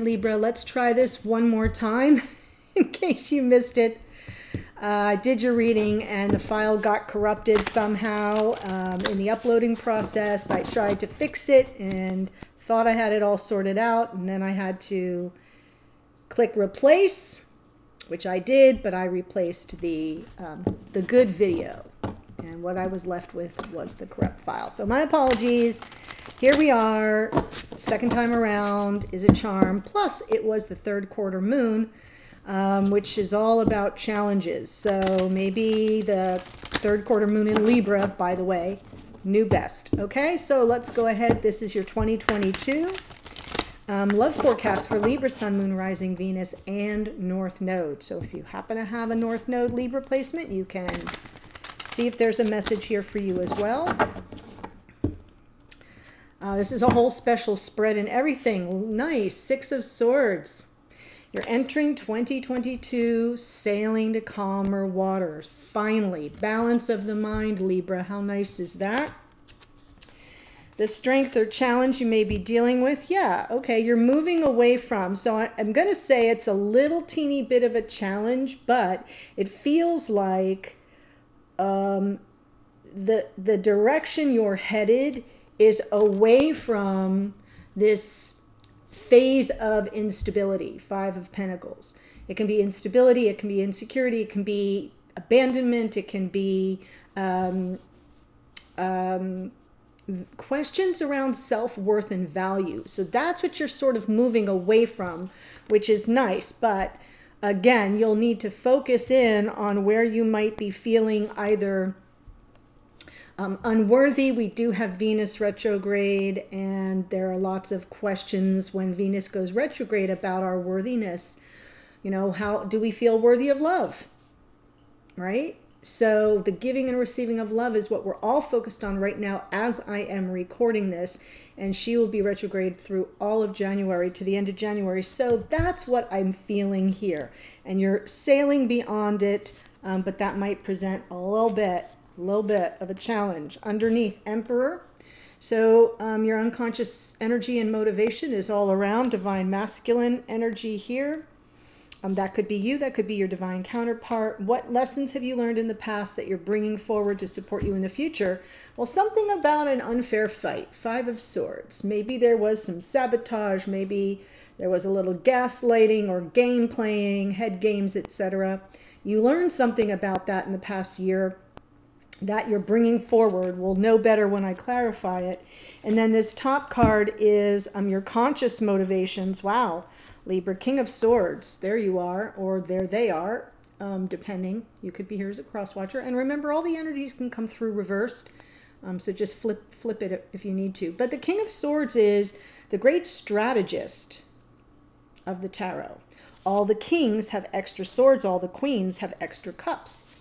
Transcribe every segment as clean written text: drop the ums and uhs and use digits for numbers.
Libra, let's try this one more time in case you missed it. I did your reading and the file got corrupted somehow in the uploading process. I tried to fix it and thought I had it all sorted out, and then I had to click replace, which I did, but I replaced the good video, and what I was left with was the corrupt file. So my apologies. Here we are. Second time around is a charm. Plus, it was the third quarter moon, which is all about challenges. So maybe the third quarter moon in Libra, by the way, knew best. Okay, so let's go ahead. This is your 2022 love forecast for Libra, Sun, Moon, Rising, Venus, and North Node. So if you happen to have a North Node Libra placement, you can see if there's a message here for you as well. This is a whole special spread and everything. Nice. Six of Swords. You're entering 2022 sailing to calmer waters. Finally, balance of the mind, Libra. How nice is that? The strength or challenge you may be dealing with. Yeah, okay, you're moving away from. So I'm going to say it's a little teeny bit of a challenge, but it feels like the direction you're headed is away from this phase of instability. Five of Pentacles. It can be instability, it can be insecurity, it can be abandonment, it can be questions around self-worth and value. So that's what you're sort of moving away from, which is nice. But again, you'll need to focus in on where you might be feeling either unworthy. We do have Venus retrograde, and there are lots of questions when Venus goes retrograde about our worthiness. You know, how do we feel worthy of love, right? So the giving and receiving of love is what we're all focused on right now as I am recording this, and she will be retrograde through all of January to the end of January. So that's what I'm feeling here, and you're sailing beyond it, but that might present a little bit of a challenge. Underneath, Emperor. So your unconscious energy and motivation is all around divine masculine energy here. That could be you, that could be your divine counterpart. What lessons have you learned in the past that you're bringing forward to support you in the future? Well, something about an unfair fight. Five of Swords. Maybe there was some sabotage, maybe there was a little gaslighting or game playing, head games, etc. You learned something about that in the past year that you're bringing forward. We'll know better when I clarify it. And then this top card is your conscious motivations. Wow. Libra, King of Swords. There you are, or there they are, depending. You could be here as a cross watcher. And remember, all the energies can come through reversed. So just flip it if you need to. But the King of Swords is the great strategist of the tarot. All the kings have extra swords. All the queens have extra cups.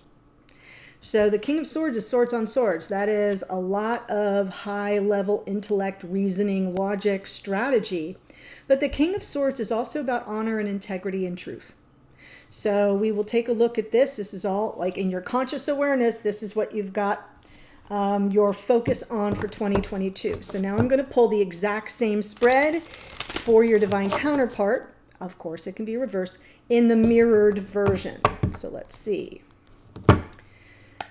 So the King of Swords is swords on swords. That is a lot of high-level intellect, reasoning, logic, strategy. But the King of Swords is also about honor and integrity and truth. So we will take a look at this. This is all like in your conscious awareness. This is what you've got your focus on for 2022. So now I'm going to pull the exact same spread for your divine counterpart. Of course, it can be reversed in the mirrored version. So let's see.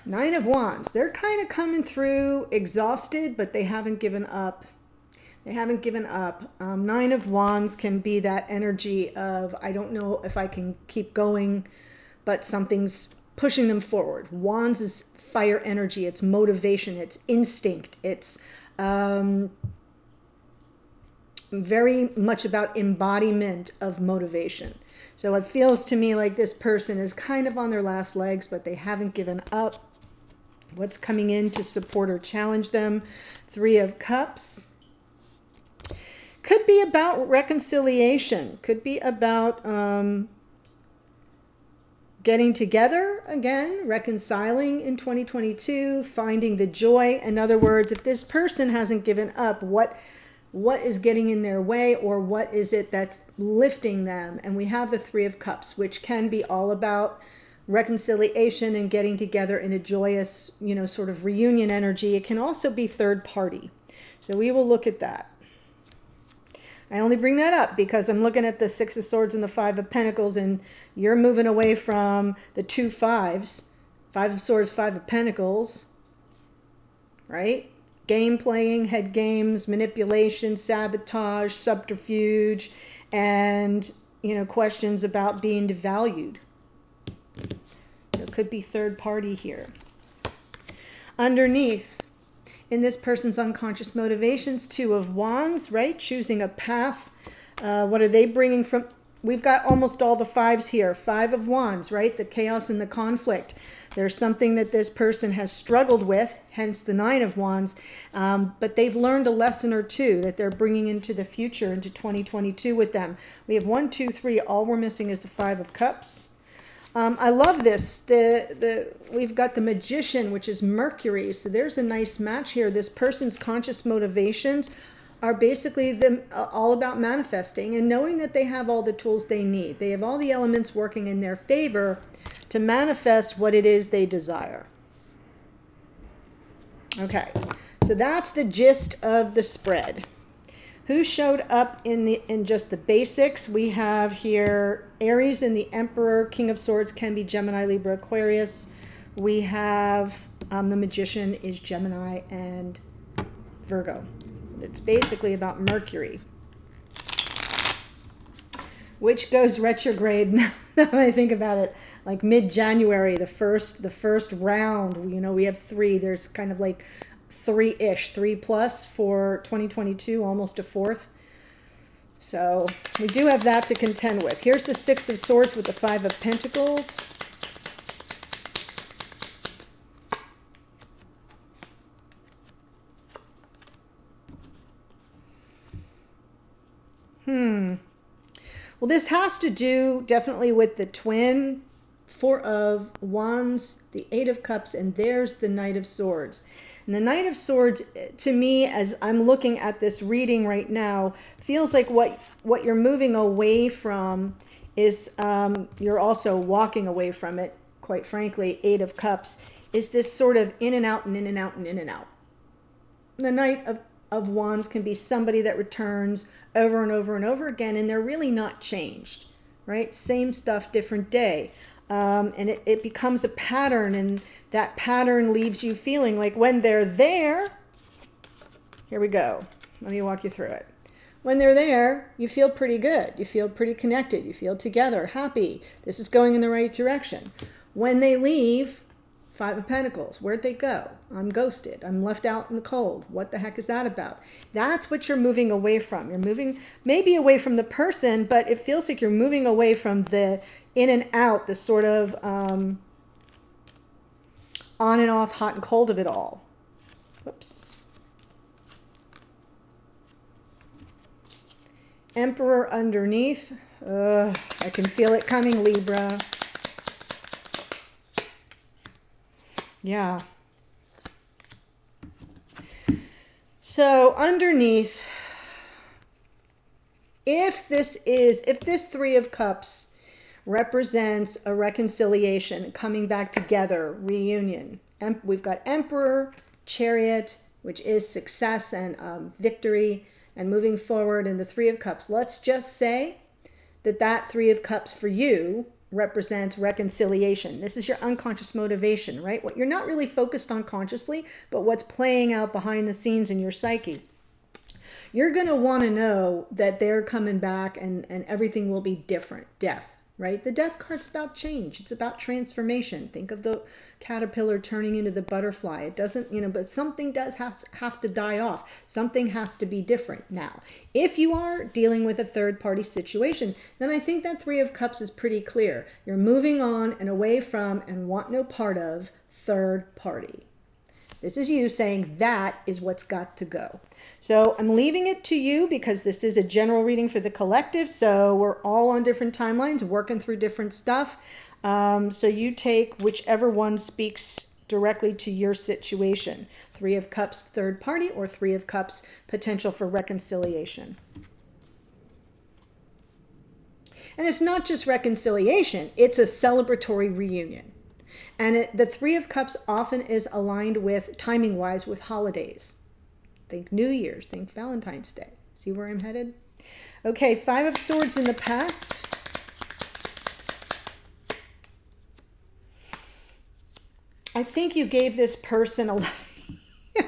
Nine of Wands. They're kind of coming through exhausted, but they haven't given up. They haven't given up. Nine of Wands can be that energy of, I don't know if I can keep going, but something's pushing them forward. Wands is fire energy. It's motivation. It's instinct. It's very much about embodiment of motivation. So it feels to me like this person is kind of on their last legs, but they haven't given up. What's coming in to support or challenge them? Three of Cups. Could be about reconciliation. Could be about getting together again, reconciling in 2022, finding the joy. In other words, if this person hasn't given up, what is getting in their way, or what is it that's lifting them? And we have the Three of Cups, which can be all about reconciliation and getting together in a joyous, sort of reunion energy. It can also be third party. So we will look at that. I only bring that up because I'm looking at the Six of Swords and the Five of Pentacles, and you're moving away from the two fives. Five of Swords, Five of Pentacles, right? Game playing, head games, manipulation, sabotage, subterfuge, and, you know, questions about being devalued. So it could be third party here. Underneath, in this person's unconscious motivations, Two of Wands, right? Choosing a path. What are they bringing from? We've got almost all the fives here. Five of Wands, right? The chaos and the conflict. There's something that this person has struggled with, hence the Nine of Wands, but they've learned a lesson or two that they're bringing into the future, into 2022 with them. We have 1, 2, 3. All we're missing is the Five of Cups. I love this. We've got the Magician, which is Mercury. So there's a nice match here. This person's conscious motivations are basically all about manifesting and knowing that they have all the tools they need. They have all the elements working in their favor to manifest what it is they desire. Okay, so that's the gist of the spread. Who showed up in just the basics? We have here Aries and the Emperor. King of Swords can be Gemini, Libra, Aquarius. We have the Magician is Gemini and Virgo. It's basically about Mercury, which goes retrograde now that I think about it, like mid-January, the first round. You know, we have 3. There's kind of like 3-ish, 3+ for 2022, almost a fourth. So we do have that to contend with. Here's the Six of Swords with the Five of Pentacles. Well, this has to do definitely with the twin. Four of Wands, the Eight of Cups, and there's the Knight of Swords. And the Knight of Swords, to me, as I'm looking at this reading right now, feels like what you're moving away from is, you're also walking away from it, quite frankly. Eight of Cups is this sort of in and out and in and out and in and out. The Knight of Wands can be somebody that returns over and over and over again, and they're really not changed, right? Same stuff, different day. And it becomes a pattern, and that pattern leaves you feeling like when they're there, here we go. Let me walk you through it. When they're there, you feel pretty good. You feel pretty connected. You feel together, happy. This is going in the right direction. When they leave, Five of Pentacles, where'd they go? I'm ghosted. I'm left out in the cold. What the heck is that about? That's what you're moving away from. You're moving maybe away from the person, but it feels like you're moving away from the in and out, the sort of on and off, hot and cold of it all. Whoops. Emperor underneath. I can feel it coming, Libra. Yeah. So underneath, if this Three of Cups represents a reconciliation, coming back together, reunion. We've got Emperor, Chariot, which is success and victory and moving forward, and the Three of Cups. Let's just say that Three of Cups for you represents reconciliation. This is your unconscious motivation, right? What you're not really focused on consciously, but what's playing out behind the scenes in your psyche. You're going to want to know that they're coming back and everything will be different. Death, right? The Death card's about change. It's about transformation. Think of the caterpillar turning into the butterfly. It doesn't, but something does have to die off. Something has to be different. Now, if you are dealing with a third party situation, then I think that Three of Cups is pretty clear. You're moving on and away from and want no part of third party. This is you saying that is what's got to go. So I'm leaving it to you because this is a general reading for the collective. So we're all on different timelines, working through different stuff. So you take whichever one speaks directly to your situation. Three of Cups, third party, or Three of Cups, potential for reconciliation. And it's not just reconciliation, it's a celebratory reunion. And the Three of Cups often is aligned with, timing-wise, with holidays. Think New Year's, think Valentine's Day. See where I'm headed? Okay, Five of Swords in the past. I think you gave this person a lot.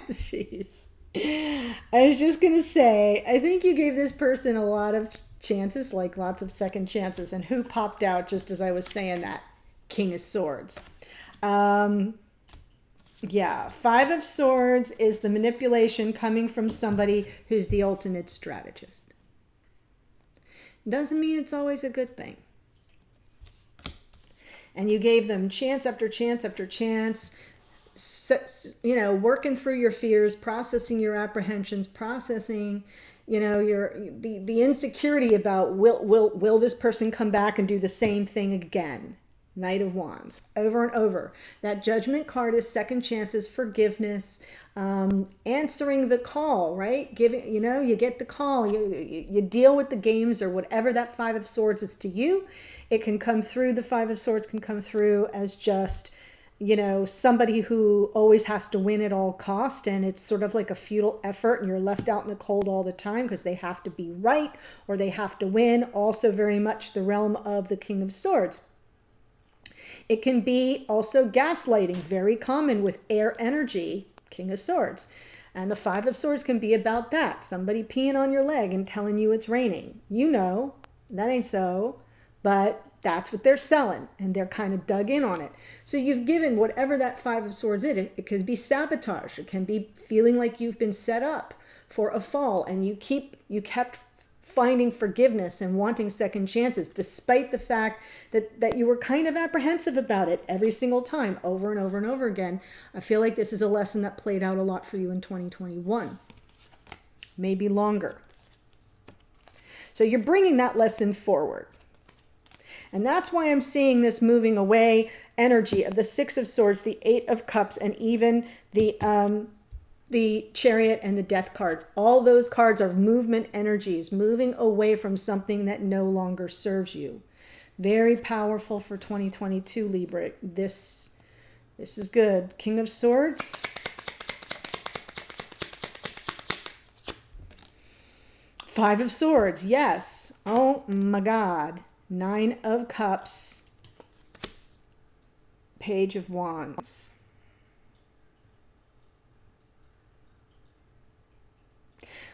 Jeez. I was just going to say, I think you gave this person a lot of chances, like lots of second chances. And who popped out just as I was saying that? King of Swords. Yeah, Five of Swords is the manipulation coming from somebody who's the ultimate strategist. Doesn't mean it's always a good thing. And you gave them chance after chance after chance, you know, working through your fears, processing your apprehensions, processing, you know, the insecurity about will this person come back and do the same thing again? Knight of Wands, over and over. That Judgment card is second chances, forgiveness, answering the call, right? Giving, you know, you get the call, you deal with the games or whatever that Five of Swords is to you. It can come through, the Five of Swords can come through as just, you know, somebody who always has to win at all cost, and it's sort of like a futile effort and you're left out in the cold all the time because they have to be right or they have to win. Also very much the realm of the King of Swords. It can be also gaslighting, very common with air energy, King of Swords. And the Five of Swords can be about that. Somebody peeing on your leg and telling you it's raining. You know, that ain't so, but that's what they're selling and they're kind of dug in on it. So you've given whatever that Five of Swords is. It can be sabotage. It can be feeling like you've been set up for a fall and you kept finding forgiveness and wanting second chances, despite the fact that you were kind of apprehensive about it every single time, over and over and over again. I feel like this is a lesson that played out a lot for you in 2021, maybe longer. So you're bringing that lesson forward. And that's why I'm seeing this moving away energy of the Six of Swords, the Eight of Cups, and even the Chariot and the Death card. All those cards are movement energies, moving away from something that no longer serves you. Very powerful for 2022, Libra. This is good. King of Swords. Five of Swords, yes. Oh my God. Nine of Cups. Page of Wands.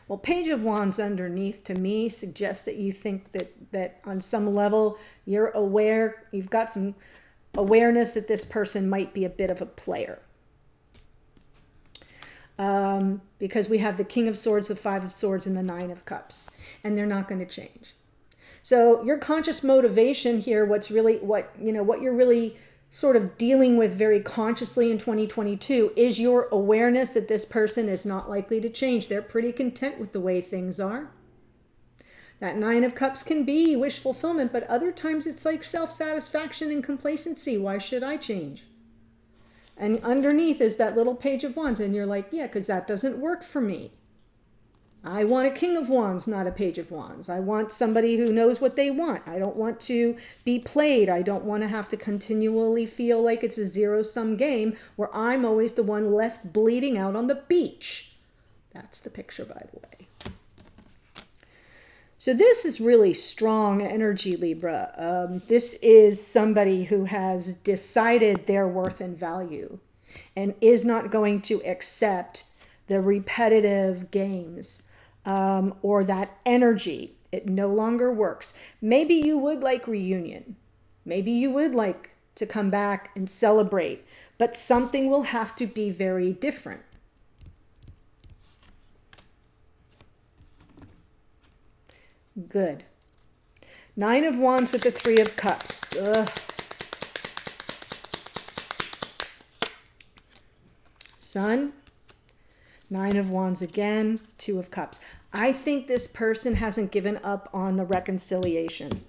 Well, Page of Wands underneath to me suggests that you think that on some level you're aware, you've got some awareness that this person might be a bit of a player. Because we have the King of Swords, the Five of Swords, and the Nine of Cups, and they're not going to change. So your conscious motivation here, what you're really sort of dealing with very consciously in 2022 is your awareness that this person is not likely to change. They're pretty content with the way things are. That Nine of Cups can be wish fulfillment, but other times it's like self-satisfaction and complacency. Why should I change? And underneath is that little Page of Wands, and you're like, yeah, because that doesn't work for me. I want a King of Wands, not a Page of Wands. I want somebody who knows what they want. I don't want to be played. I don't want to have to continually feel like it's a zero-sum game where I'm always the one left bleeding out on the beach. That's the picture, by the way. So this is really strong energy, Libra. This is somebody who has decided their worth and value and is not going to accept the repetitive games or that energy. It no longer works. Maybe you would like reunion. Maybe you would like to come back and celebrate, but something will have to be very different. Good. Nine of Wands with the Three of Cups. Ugh. Sun. Nine of Wands again. Two of Cups. I think this person hasn't given up on the reconciliation.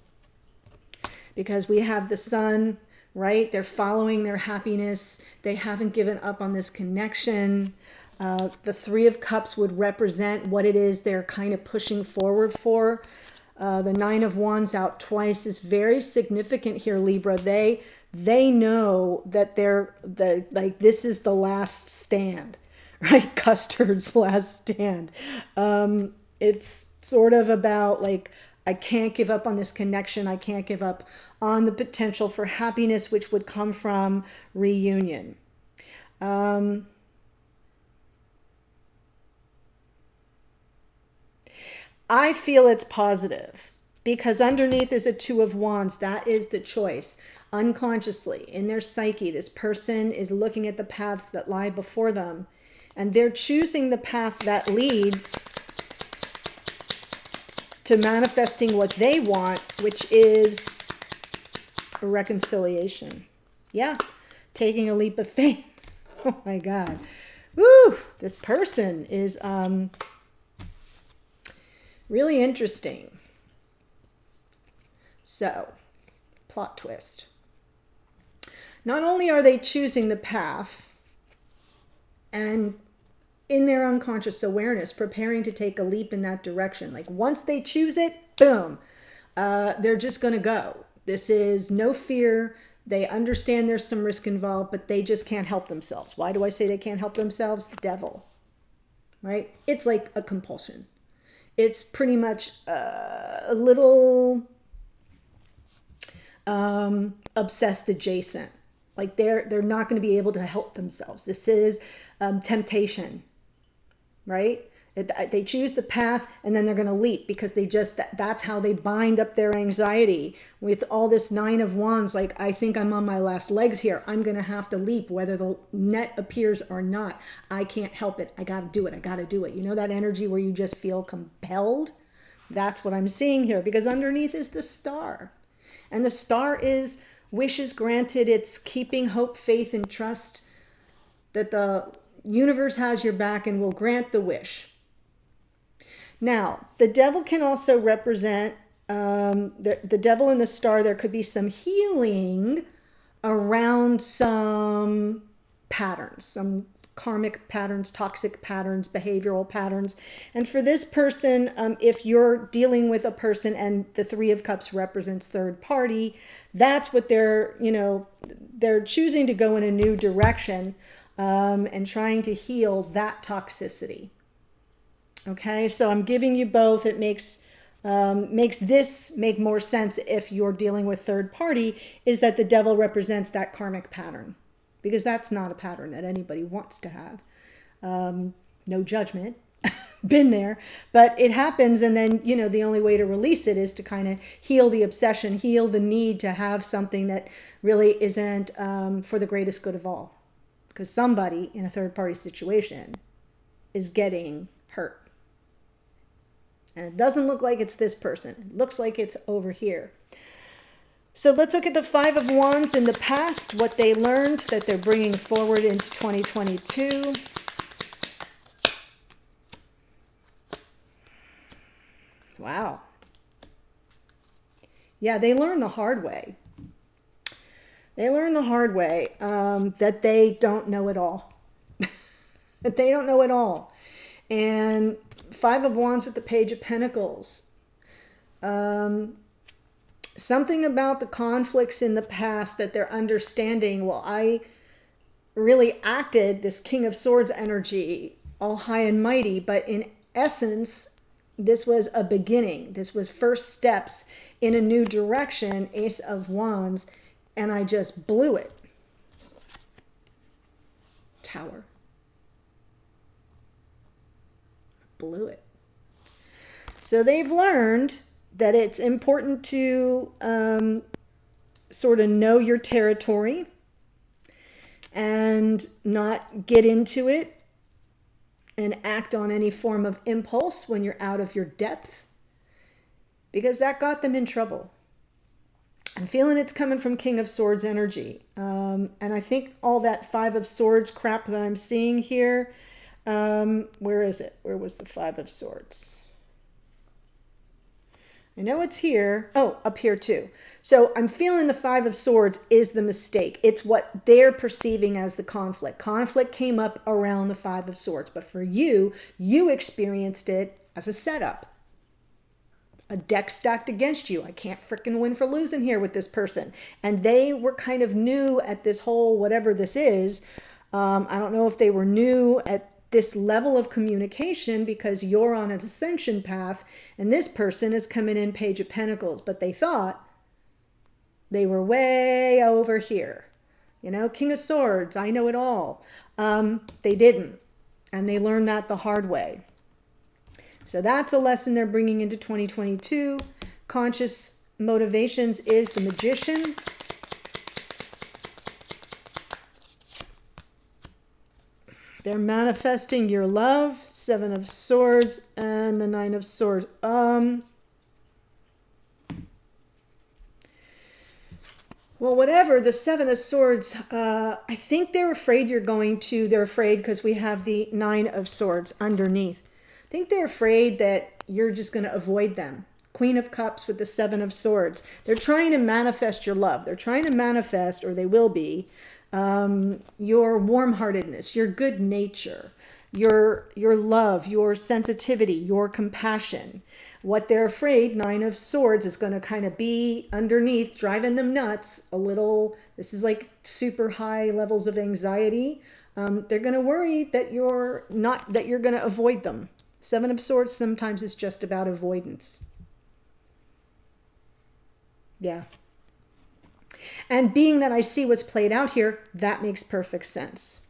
Because we have the Sun, right? They're following their happiness. They haven't given up on this connection. The Three of Cups would represent what it is they're kind of pushing forward for. The Nine of Wands out twice is very significant here, Libra. They know that this is the last stand, right? Custard's last stand. It's sort of about like, I can't give up on this connection. I can't give up on the potential for happiness, which would come from reunion. I feel it's positive because underneath is a Two of Wands. That is the choice. Unconsciously, in their psyche, this person is looking at the paths that lie before them, and they're choosing the path that leads to manifesting what they want, which is a reconciliation. Yeah, taking a leap of faith. Oh my God. Woo! This person is really interesting. So, plot twist. Not only are they choosing the path and in their unconscious awareness, preparing to take a leap in that direction. Like once they choose it, boom, they're just going to go. This is no fear. They understand there's some risk involved, but they just can't help themselves. Why do I say they can't help themselves? Devil, right? It's like a compulsion. It's pretty much a little obsessed adjacent. Like they're not going to be able to help themselves. This is temptation, right? They choose the path and then they're going to leap because that's how they bind up their anxiety with all this Nine of Wands. Like, I think I'm on my last legs here. I'm going to have to leap whether the net appears or not. I can't help it. I got to do it. I got to do it. You know that energy where you just feel compelled? That's what I'm seeing here, because underneath is the Star. And the Star is wishes granted. It's keeping hope, faith, and trust that the universe has your back and will grant the wish. Now, the Devil can also represent, the Devil and the Star, there could be some healing around some patterns, some karmic patterns, toxic patterns, behavioral patterns. And for this person, if you're dealing with a person and the Three of Cups represents third party, that's what they're choosing to go in a new direction and trying to heal that toxicity. Okay, so I'm giving you both. It makes this make more sense if you're dealing with third party, is that the Devil represents that karmic pattern, because that's not a pattern that anybody wants to have. No judgment, been there, but it happens. And then, the only way to release it is to kind of heal the obsession, heal the need to have something that really isn't for the greatest good of all. Because somebody in a third party situation is getting hurt. And it doesn't look like it's this person. It looks like it's over here. So let's look at the Five of Wands in the past, what they learned that they're bringing forward into 2022. Wow. Yeah, they learned the hard way. They learned the hard way that they don't know it all. That they don't know it all. And Five of Wands with the Page of Pentacles. Something about the conflicts in the past that they're understanding. Well, I really acted this King of Swords energy, all high and mighty, but in essence, this was a beginning. This was first steps in a new direction, Ace of Wands, and I just blew it. Tower. Blew it. So they've learned that it's important to sort of know your territory and not get into it and act on any form of impulse when you're out of your depth, because that got them in trouble. I'm feeling it's coming from King of Swords energy. And I think all that Five of Swords crap that I'm seeing here, where is it? Where was the Five of Swords? I know it's here. Oh, up here too. So I'm feeling the Five of Swords is the mistake. It's what they're perceiving as the conflict. Conflict came up around the Five of Swords. But for you, you experienced it as a setup. A deck stacked against you. I can't frickin' win for losing here with this person. And they were kind of new at this whole whatever this is. I don't know if they were new at this level of communication because you're on an ascension path and this person is coming in Page of Pentacles, but they thought they were way over here. You know, King of Swords, I know it all. They didn't. And they learned that the hard way. So that's a lesson they're bringing into 2022. Conscious motivations is the Magician. They're manifesting your love, Seven of Swords, and the Nine of Swords. Well, whatever, the Seven of Swords, I think they're afraid they're afraid because we have the Nine of Swords underneath. I think they're afraid that you're just going to avoid them. Queen of Cups with the Seven of Swords. They're trying to manifest your love. They're trying to manifest, or they will be, your warm-heartedness, your good nature, your love, your sensitivity, your compassion. What they're afraid, Nine of Swords, is going to kind of be underneath, driving them nuts a little. This is like super high levels of anxiety. They're going to worry that you're going to avoid them. Seven of Swords sometimes is just about avoidance. Yeah. And being that I see what's played out here, that makes perfect sense.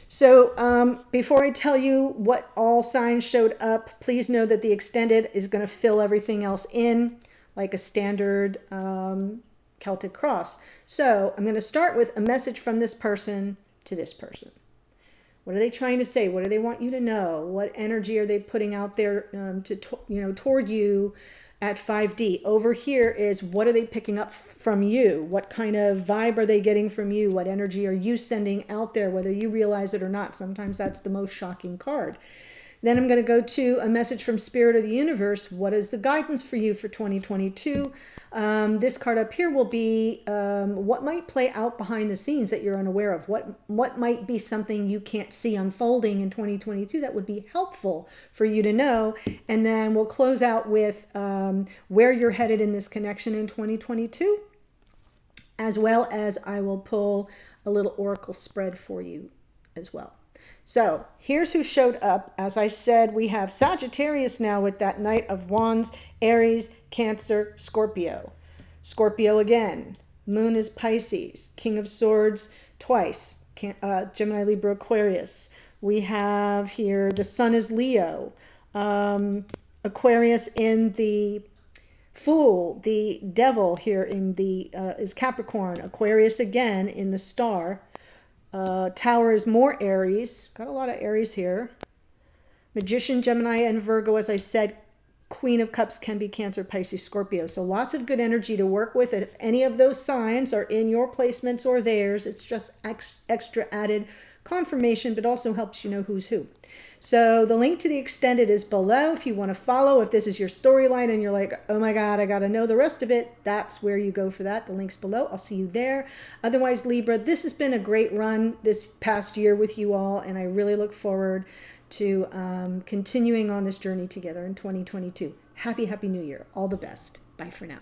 So before I tell you what all signs showed up, please know that the extended is going to fill everything else in like a standard Celtic cross. So I'm going to start with a message from this person to this person. What are they trying to say? What do they want you to know? What energy are they putting out there toward you? At 5D. Over here is what are they picking up from you? What kind of vibe are they getting from you? What energy are you sending out there, whether you realize it or not? Sometimes that's the most shocking card. Then I'm going to go to a message from Spirit of the Universe. What is the guidance for you for 2022? This card up here will be what might play out behind the scenes that you're unaware of. What might be something you can't see unfolding in 2022 that would be helpful for you to know. And then we'll close out with where you're headed in this connection in 2022, as well as I will pull a little oracle spread for you as well. So here's who showed up. As I said, we have Sagittarius now with that Knight of Wands, Aries, Cancer, Scorpio. Scorpio again. Moon is Pisces. King of Swords twice. Gemini, Libra, Aquarius. We have here the Sun is Leo. Aquarius in the Fool. The Devil here in the is Capricorn. Aquarius again in the Star. Tower is more Aries. Got a lot of Aries here. Magician, Gemini, and Virgo. As I said, Queen of Cups can be Cancer, Pisces, Scorpio. So lots of good energy to work with. If any of those signs are in your placements or theirs, it's just extra added confirmation, but also helps you know who's who. So the link to the extended is below if you want to follow. If this is your storyline and you're like, oh my God, I got to know the rest of it, that's where you go for that. The link's below. I'll see you there. Otherwise, Libra, this has been a great run this past year with you all, and I really look forward to continuing on this journey together in 2022. Happy New Year. All the best. Bye for now.